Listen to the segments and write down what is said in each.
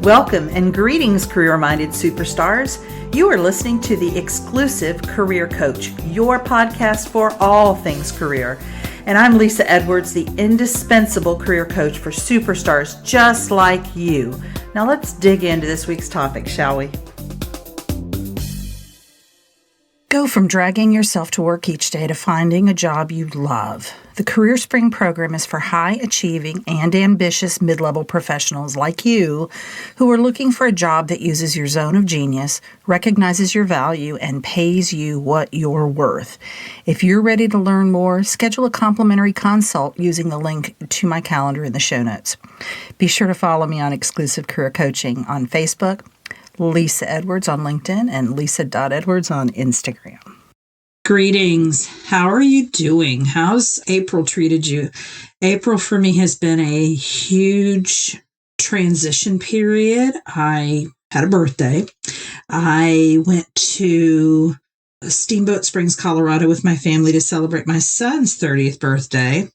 Welcome and greetings, career-minded superstars. You are listening to the exclusive Career Coach, your podcast for all things career. And I'm Lisa Edwards, the indispensable career coach for superstars just like you. Now let's dig into this week's topic, shall we? Go from dragging yourself to work each day to finding a job you love. The Career Spring program is for high-achieving and ambitious mid-level professionals like you who are looking for a job that uses your zone of genius, recognizes your value, and pays you what you're worth. If you're ready to learn more, schedule a complimentary consult using the link to my calendar in the show notes. Be sure to follow me on Exclusive Career Coaching on Facebook, Lisa Edwards on LinkedIn, and Lisa.Edwards on Instagram. Greetings. How are you doing? How's April treated you? April for me has been a huge transition period. I had a birthday. I went to Steamboat Springs, Colorado with my family to celebrate my son's 30th birthday.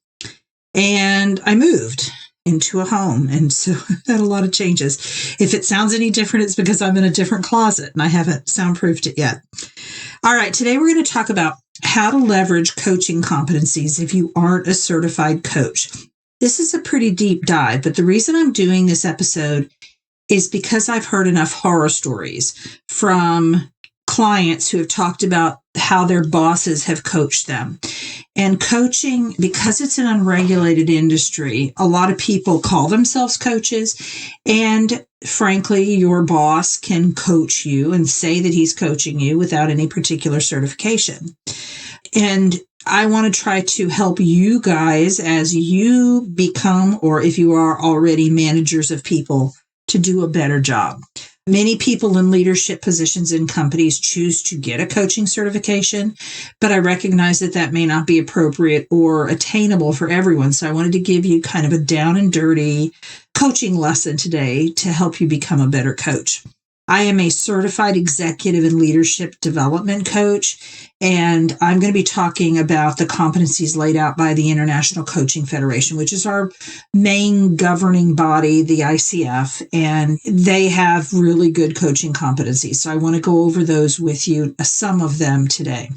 And I moved into a home. And so I've had a lot of changes. If it sounds any different, it's because I'm in a different closet and I haven't soundproofed it yet. All right, today we're going to talk about how to leverage coaching competencies if you aren't a certified coach. This is a pretty deep dive, but the reason I'm doing this episode is because I've heard enough horror stories from clients who have talked about how their bosses have coached them. And coaching, because it's an unregulated industry, a lot of people call themselves coaches. And frankly, your boss can coach you and say that he's coaching you without any particular certification. And I want to try to help you guys as you become, or if you are already managers of people, to do a better job. Many people in leadership positions in companies choose to get a coaching certification, but I recognize that that may not be appropriate or attainable for everyone. So I wanted to give you kind of a down and dirty coaching lesson today to help you become a better coach. I am a certified executive and leadership development coach, and I'm going to be talking about the competencies laid out by the International Coaching Federation, which is our main governing body, the ICF, and they have really good coaching competencies. So I want to go over those with you, some of them today.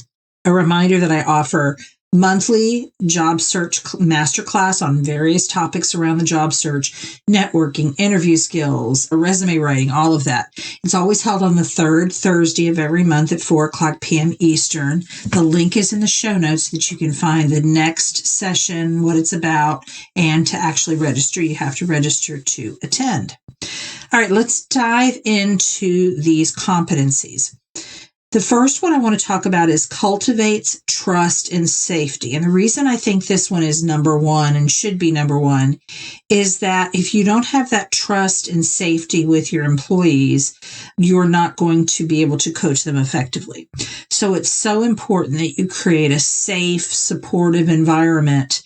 A reminder that I offer monthly job search masterclass on various topics around the job search, networking, interview skills, resume writing, all of that. It's always held on the third Thursday of every month at 4:00 p.m. Eastern. The link is in the show notes so that you can find the next session, what it's about, and to actually register, you have to register to attend. All right, let's dive into these competencies. The first one I want to talk about is cultivates trust and safety. And the reason I think this one is number one and should be number one is that if you don't have that trust and safety with your employees, you're not going to be able to coach them effectively. So it's so important that you create a safe, supportive environment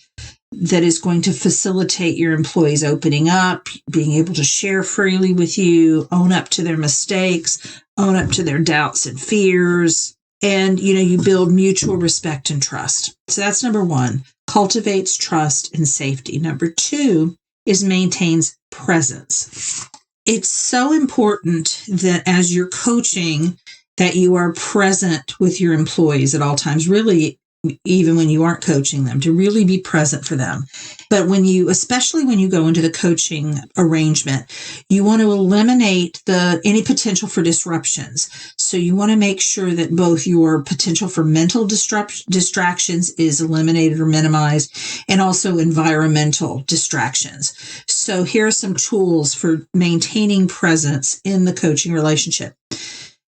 that is going to facilitate your employees opening up, being able to share freely with you, own up to their mistakes, own up to their doubts and fears, and, you build mutual respect and trust. So that's number one, cultivates trust and safety. Number two is maintains presence. It's so important that as you're coaching, that you are present with your employees at all times, really, even when you aren't coaching them, to really be present for them. But especially when you go into the coaching arrangement, you want to eliminate any potential for disruptions. So you want to make sure that both your potential for mental distractions is eliminated or minimized, and also environmental distractions. So here are some tools for maintaining presence in the coaching relationship.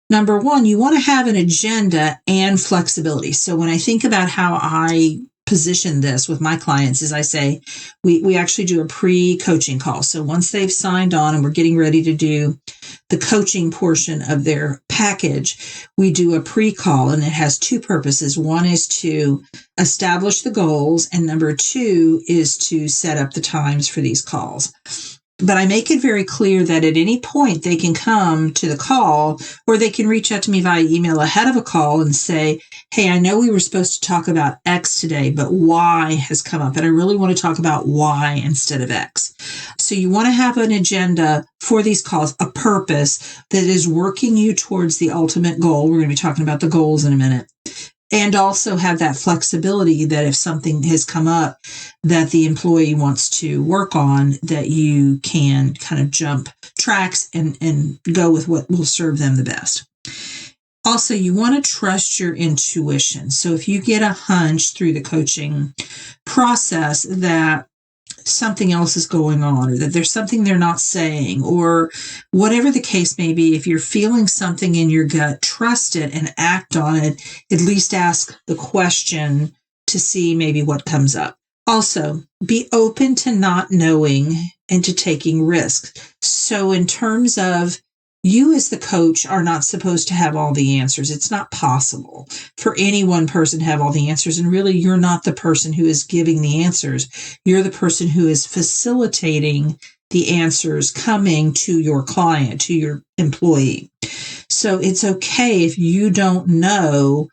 Number one, you want to have an agenda and flexibility. So when I think about how I position this with my clients, is I say, we actually do a pre-coaching call. So once they've signed on and we're getting ready to do the coaching portion of their package, we do a pre-call, and it has two purposes. One is to establish the goals, and number two is to set up the times for these calls. But I make it very clear that at any point they can come to the call, or they can reach out to me via email ahead of a call and say, hey, I know we were supposed to talk about X today, but Y has come up, and I really want to talk about Y instead of X. So you want to have an agenda for these calls, a purpose that is working you towards the ultimate goal. We're going to be talking about the goals in a minute. And also have that flexibility that if something has come up that the employee wants to work on, that you can kind of jump tracks and go with what will serve them the best. Also, you want to trust your intuition. So if you get a hunch through the coaching process that something else is going on, or that there's something they're not saying, or whatever the case may be, if you're feeling something in your gut, trust it and act on it. At least ask the question to see maybe what comes up. Also, be open to not knowing and to taking risks. So in terms of, you as the coach are not supposed to have all the answers. It's not possible for any one person to have all the answers. And really, you're not the person who is giving the answers. You're the person who is facilitating the answers coming to your client, to your employee. So it's okay if you don't know,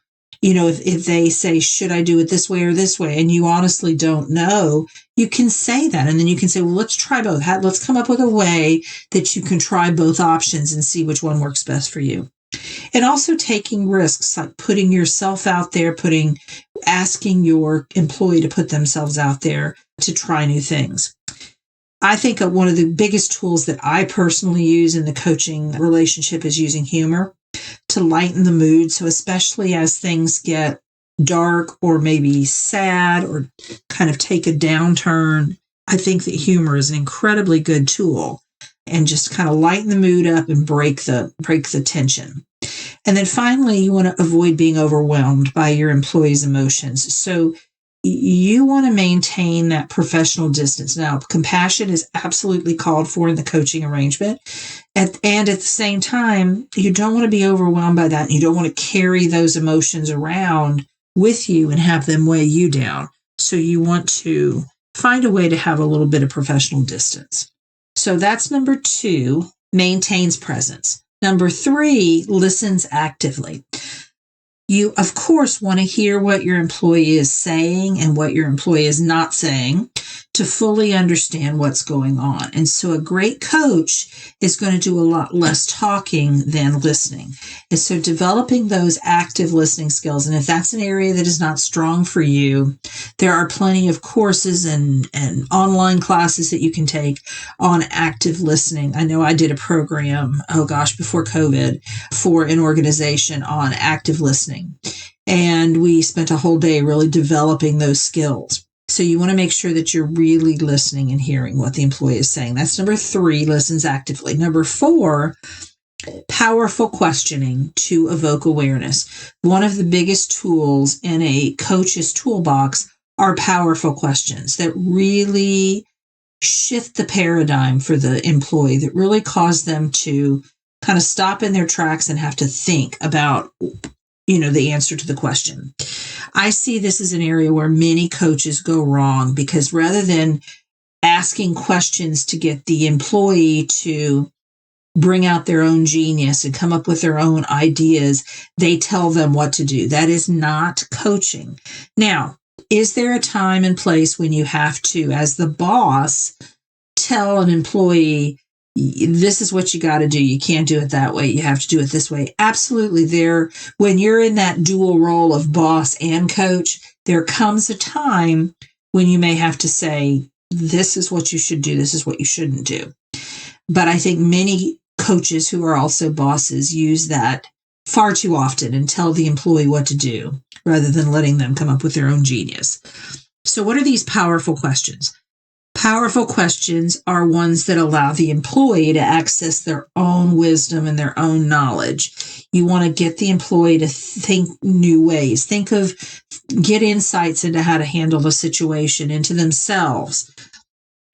if they say, should I do it this way or this way? And you honestly don't know, you can say that. And then you can say, well, let's try both. Let's come up with a way that you can try both options and see which one works best for you. And also taking risks, like putting yourself out there, asking your employee to put themselves out there to try new things. I think one of the biggest tools that I personally use in the coaching relationship is using humor to lighten the mood. So especially as things get dark or maybe sad or kind of take a downturn, I think that humor is an incredibly good tool, and just kind of lighten the mood up and break the tension. And then finally, you want to avoid being overwhelmed by your employees' emotions. So you want to maintain that professional distance. Now, compassion is absolutely called for in the coaching arrangement. And at the same time, you don't want to be overwhelmed by that. You don't want to carry those emotions around with you and have them weigh you down. So you want to find a way to have a little bit of professional distance. So that's number 2, maintains presence. Number 3, listens actively. You, of course, want to hear what your employee is saying and what your employee is not saying to fully understand what's going on. And so a great coach is going to do a lot less talking than listening. And so developing those active listening skills, and if that's an area that is not strong for you, there are plenty of courses and online classes that you can take on active listening. I know I did a program, before COVID, for an organization on active listening. And we spent a whole day really developing those skills. So you want to make sure that you're really listening and hearing what the employee is saying. That's number 3, listens actively. Number 4, powerful questioning to evoke awareness. One of the biggest tools in a coach's toolbox are powerful questions that really shift the paradigm for the employee, that really cause them to kind of stop in their tracks and have to think about the answer to the question. I see this as an area where many coaches go wrong, because rather than asking questions to get the employee to bring out their own genius and come up with their own ideas, they tell them what to do. That is not coaching. Now, is there a time and place when you have to, as the boss, tell an employee, this is what you got to do. You can't do it that way. You have to do it this way. Absolutely. When you're in that dual role of boss and coach, there comes a time when you may have to say, this is what you should do. This is what you shouldn't do. But I think many coaches who are also bosses use that far too often and tell the employee what to do rather than letting them come up with their own genius. So what are these powerful questions? Powerful questions are ones that allow the employee to access their own wisdom and their own knowledge. You want to get the employee to think new ways, get insights into how to handle a situation, into themselves.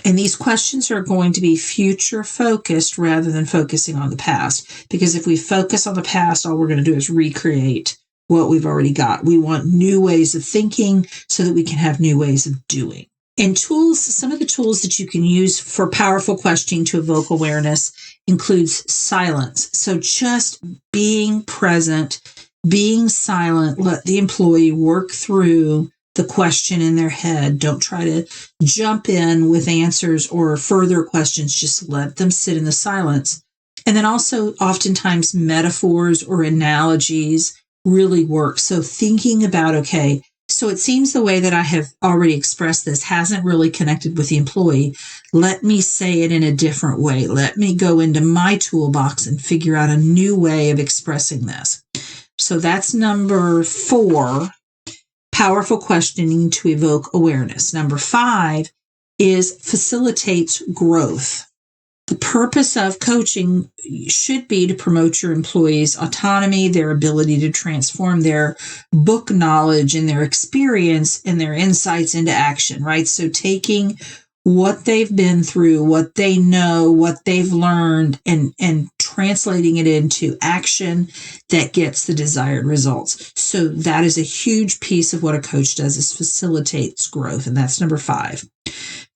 And these questions are going to be future focused rather than focusing on the past. Because if we focus on the past, all we're going to do is recreate what we've already got. We want new ways of thinking so that we can have new ways of doing. And some of the tools that you can use for powerful questioning to evoke awareness includes silence. So just being present being silent, let the employee work through the question in their head. Don't try to jump in with answers or further questions. Just let them sit in the silence. And then also oftentimes metaphors or analogies really work. So thinking about, okay, so it seems the way that I have already expressed this hasn't really connected with the employee. Let me say it in a different way. Let me go into my toolbox and figure out a new way of expressing this. So that's number 4, powerful questioning to evoke awareness. Number 5 is facilitates growth. The purpose of coaching should be to promote your employees' autonomy, their ability to transform their book knowledge and their experience and their insights into action, right? So taking what they've been through, what they know, what they've learned, and translating it into action that gets the desired results. So that is a huge piece of what a coach does, is facilitates growth. And that's number 5.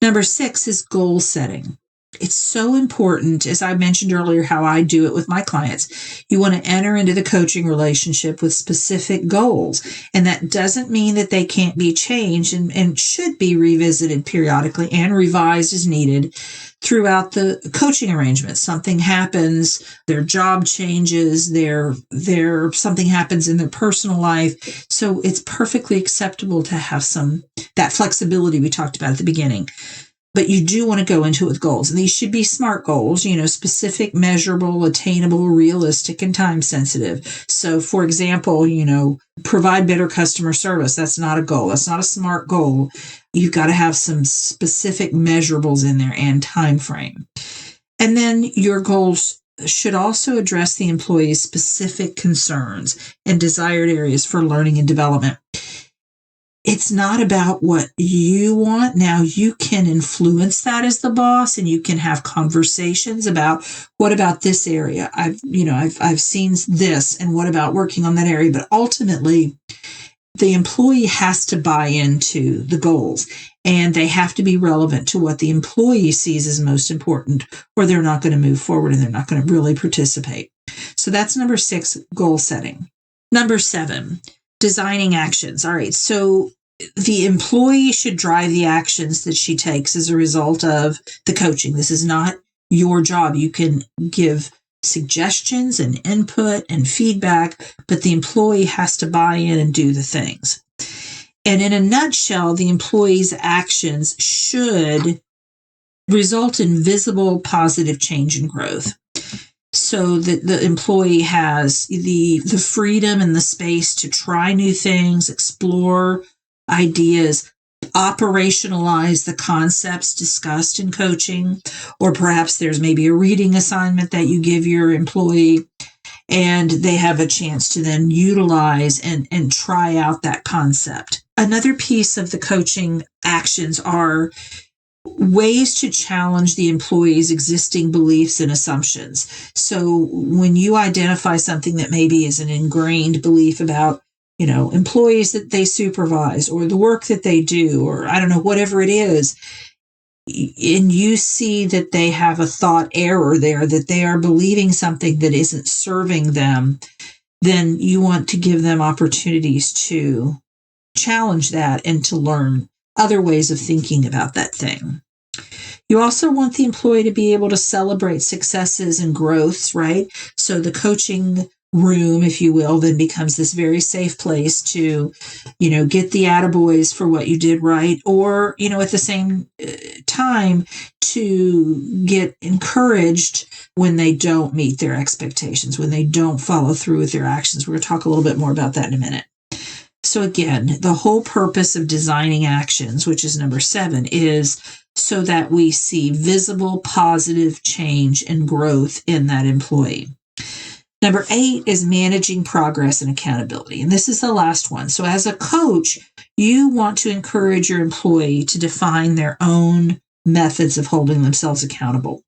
Number 6 is goal setting. It's so important, as I mentioned earlier, how I do it with my clients. You want to enter into the coaching relationship with specific goals. And that doesn't mean that they can't be changed and should be revisited periodically and revised as needed throughout the coaching arrangement. Something happens, their job changes, their something happens in their personal life. So it's perfectly acceptable to have that flexibility we talked about at the beginning. But you do want to go into it with goals. And these should be SMART goals, specific, measurable, attainable, realistic, and time sensitive. So for example, provide better customer service. That's not a goal. That's not a SMART goal. You've got to have some specific measurables in there and time frame. And then your goals should also address the employee's specific concerns and desired areas for learning and development. It's not about what you want. Now you can influence that as the boss, and you can have conversations about, what about this area? I've seen this, and what about working on that area? But ultimately, the employee has to buy into the goals, and they have to be relevant to what the employee sees as most important, or they're not going to move forward and they're not going to really participate. So that's number 6, goal setting. Number 7, designing actions. All right. So the employee should drive the actions that she takes as a result of the coaching. This is not your job. You can give suggestions and input and feedback, but the employee has to buy in and do the things. And in a nutshell, the employee's actions should result in visible positive change and growth. So that the employee has the freedom and the space to try new things, explore ideas, operationalize the concepts discussed in coaching, or perhaps there's maybe a reading assignment that you give your employee, and they have a chance to then utilize and try out that concept. Another piece of the coaching actions are ways to challenge the employee's existing beliefs and assumptions. So when you identify something that maybe is an ingrained belief about, employees that they supervise, or the work that they do, or I don't know, whatever it is, and you see that they have a thought error there, that they are believing something that isn't serving them, then you want to give them opportunities to challenge that and to learn other ways of thinking about that thing. You also want the employee to be able to celebrate successes and growths, right? So the coaching room, if you will, then becomes this very safe place to, get the attaboys for what you did right, or, at the same time to get encouraged when they don't meet their expectations, when they don't follow through with their actions. We're going to talk a little bit more about that in a minute. So again, the whole purpose of designing actions, which is number 7, is so that we see visible positive change and growth in that employee. Number 8 is managing progress and accountability. And this is the last one. So as a coach, you want to encourage your employee to define their own methods of holding themselves accountable.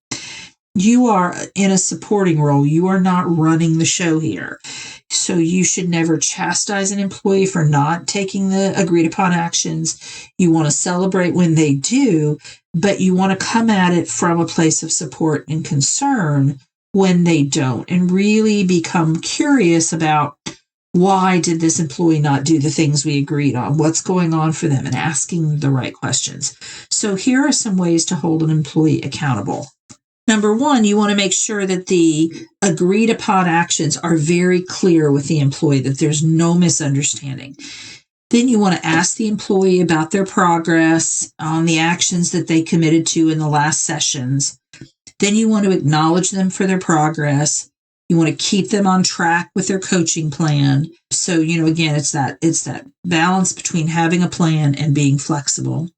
You are in a supporting role. You are not running the show here. So you should never chastise an employee for not taking the agreed upon actions. You want to celebrate when they do, but you want to come at it from a place of support and concern when they don't, and really become curious about Why did this employee not do the things we agreed on? What's going on for them? And asking the right questions. So here are some ways to hold an employee accountable. Number one, you want to make sure that the agreed upon actions are very clear with the employee, that there's no misunderstanding. Then you want to ask the employee about their progress on the actions that they committed to in the last sessions. Then you want to acknowledge them for their progress. You want to keep them on track with their coaching plan. So, again, it's that balance between having a plan and being flexible.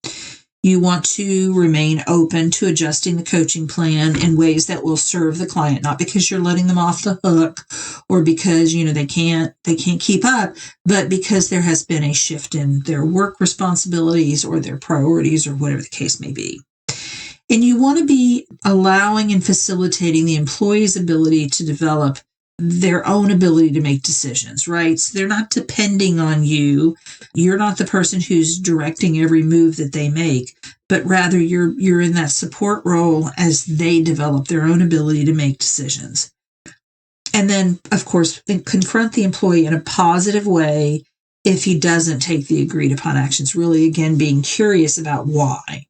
You want to remain open to adjusting the coaching plan in ways that will serve the client, not because you're letting them off the hook or because, they can't keep up, but because there has been a shift in their work responsibilities or their priorities or whatever the case may be. And you want to be allowing and facilitating the employee's ability to develop their own ability to make decisions, right? So they're not depending on you. You're not the person who's directing every move that they make, but rather you're in that support role as they develop their own ability to make decisions. And then, of course, confront the employee in a positive way if he doesn't take the agreed upon actions, really, again, being curious about why.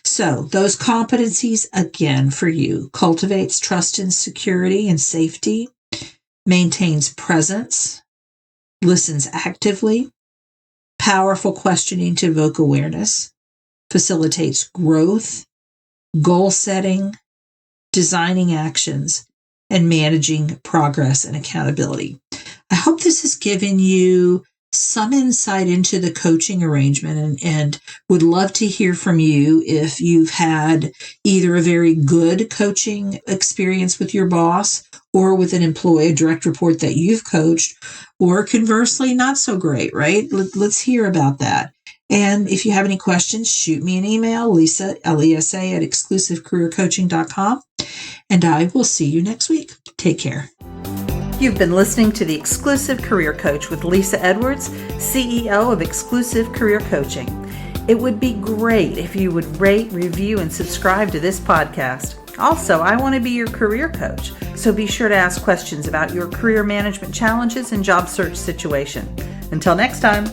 So those competencies, again, for you, cultivates trust and security and safety, maintains presence, listens actively, powerful questioning to evoke awareness, facilitates growth, goal setting, designing actions, and managing progress and accountability. I hope this has given you some insight into the coaching arrangement and would love to hear from you if you've had either a very good coaching experience with your boss or with an employee, a direct report that you've coached, or conversely, not so great, right? Let's hear about that. And if you have any questions, shoot me an email, Lisa, L-E-S-A, at exclusivecareercoaching.com, and I will see you next week. Take care. You've been listening to The Exclusive Career Coach with Lisa Edwards, CEO of Exclusive Career Coaching. It would be great if you would rate, review, and subscribe to this podcast. Also, I want to be your career coach, so be sure to ask questions about your career management challenges and job search situation. Until next time.